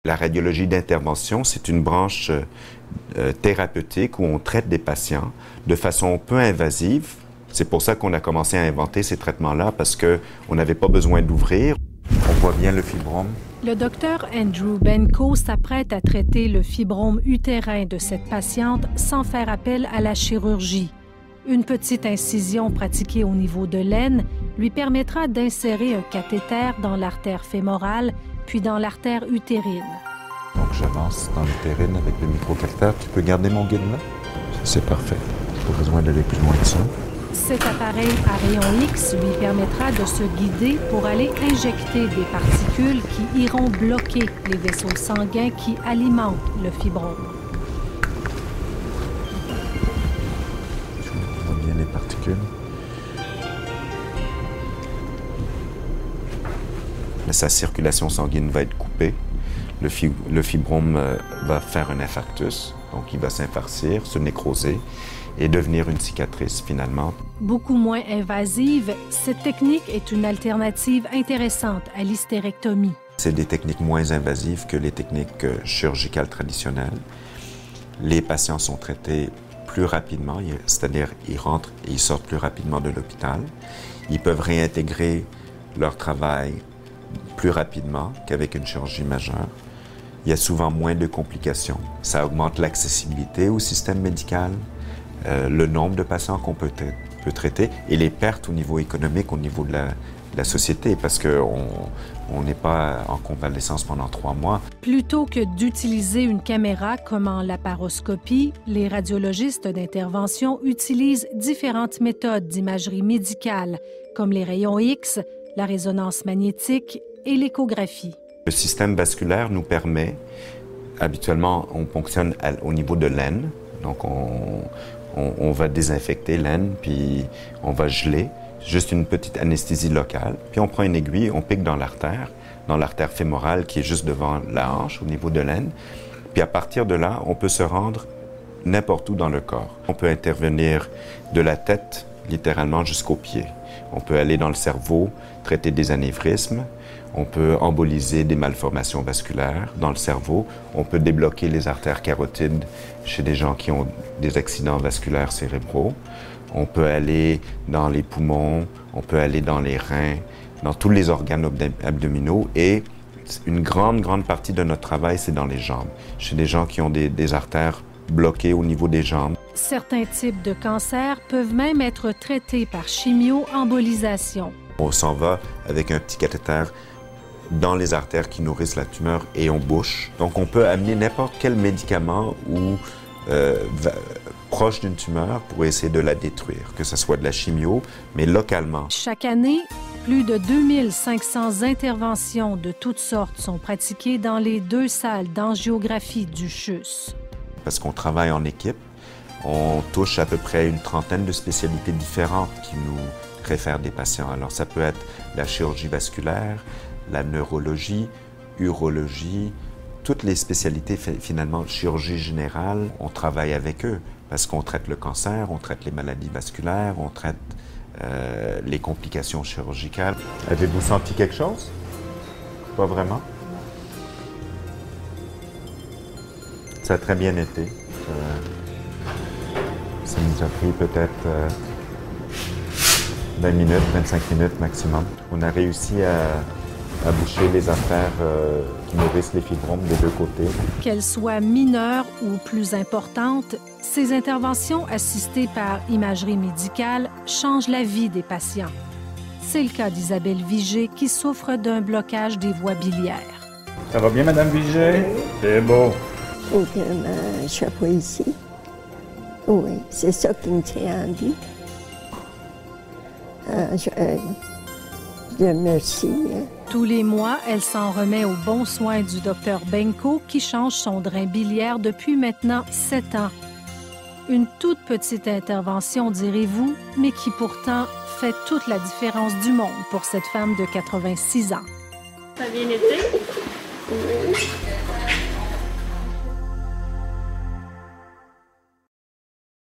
La radiologie d'intervention, c'est une branche thérapeutique où on traite des patients de façon peu invasive. C'est pour ça qu'on a commencé à inventer ces traitements-là, parce qu'on n'avait pas besoin d'ouvrir. On voit bien le fibrome. Le docteur Andrew Benko s'apprête à traiter le fibrome utérin de cette patiente sans faire appel à la chirurgie. Une petite incision pratiquée au niveau de l'aine lui permettra d'insérer un cathéter dans l'artère fémorale, puis dans l'artère utérine. Donc j'avance dans l'utérine avec le microcathéter. Tu peux garder mon guide là? C'est parfait. Pas besoin d'aller plus loin que ça. Cet appareil à rayon X lui permettra de se guider pour aller injecter des particules qui iront bloquer les vaisseaux sanguins qui alimentent le fibrome. On voit bien les particules. Sa circulation sanguine va être coupée. Le fibrome va faire un infarctus, donc il va s'infarcir, se nécroser et devenir une cicatrice finalement. Beaucoup moins invasive, cette technique est une alternative intéressante à l'hystérectomie. C'est des techniques moins invasives que les techniques chirurgicales traditionnelles. Les patients sont traités plus rapidement, c'est-à-dire ils rentrent et ils sortent plus rapidement de l'hôpital. Ils peuvent réintégrer leur travail plus rapidement qu'avec une chirurgie majeure. Il y a souvent moins de complications. Ça augmente l'accessibilité au système médical, le nombre de patients qu'on peut traiter et les pertes au niveau économique, au niveau de la société, parce qu'on n'est pas en convalescence pendant 3 mois. Plutôt que d'utiliser une caméra comme en laparoscopie, les radiologistes d'intervention utilisent différentes méthodes d'imagerie médicale, comme les rayons X, la résonance magnétique et l'échographie. Le système vasculaire nous permet, habituellement, on fonctionne au niveau de l'aine, donc on va désinfecter l'aine, puis on va geler, juste une petite anesthésie locale, puis on prend une aiguille, on pique dans l'artère fémorale qui est juste devant la hanche, au niveau de l'aine, puis à partir de là, on peut se rendre n'importe où dans le corps. On peut intervenir de la tête, littéralement, jusqu'aux pieds. On peut aller dans le cerveau, traiter des anévrismes, on peut emboliser des malformations vasculaires dans le cerveau, on peut débloquer les artères carotides chez des gens qui ont des accidents vasculaires cérébraux, on peut aller dans les poumons, on peut aller dans les reins, dans tous les organes abdominaux et une grande partie de notre travail, c'est dans les jambes, chez des gens qui ont des artères bloquées au niveau des jambes. Certains types de cancers peuvent même être traités par chimio-embolisation. On s'en va avec un petit cathéter dans les artères qui nourrissent la tumeur et on bouche. Donc on peut amener n'importe quel médicament proche d'une tumeur pour essayer de la détruire, que ce soit de la chimio, mais localement. Chaque année, plus de 2500 interventions de toutes sortes sont pratiquées dans les 2 salles d'angiographie du CHUS. Parce qu'on travaille en équipe, on touche à peu près une trentaine de spécialités différentes qui nous réfèrent des patients. Alors ça peut être la chirurgie vasculaire, la neurologie, urologie, toutes les spécialités finalement chirurgie générale, on travaille avec eux parce qu'on traite le cancer, on traite les maladies vasculaires, on traite les complications chirurgicales. Avez-vous senti quelque chose? Pas vraiment? Ça a très bien été. Ça nous a pris peut-être 20 minutes, 25 minutes maximum. On a réussi à boucher les artères qui nourrissent les fibromes des 2 côtés. Qu'elles soient mineures ou plus importantes, ces interventions assistées par imagerie médicale changent la vie des patients. C'est le cas d'Isabelle Vigé qui souffre d'un blocage des voies biliaires. Ça va bien, Madame Vigé? C'est beau. Donc, un chapeau ici. Oui, c'est ça qui me tient en vie. Je remercie. Tous les mois, elle s'en remet aux bons soins du docteur Benko qui change son drain biliaire depuis maintenant 7 ans. Une toute petite intervention, direz-vous, mais qui pourtant fait toute la différence du monde pour cette femme de 86 ans. Ça a bien été? Oui.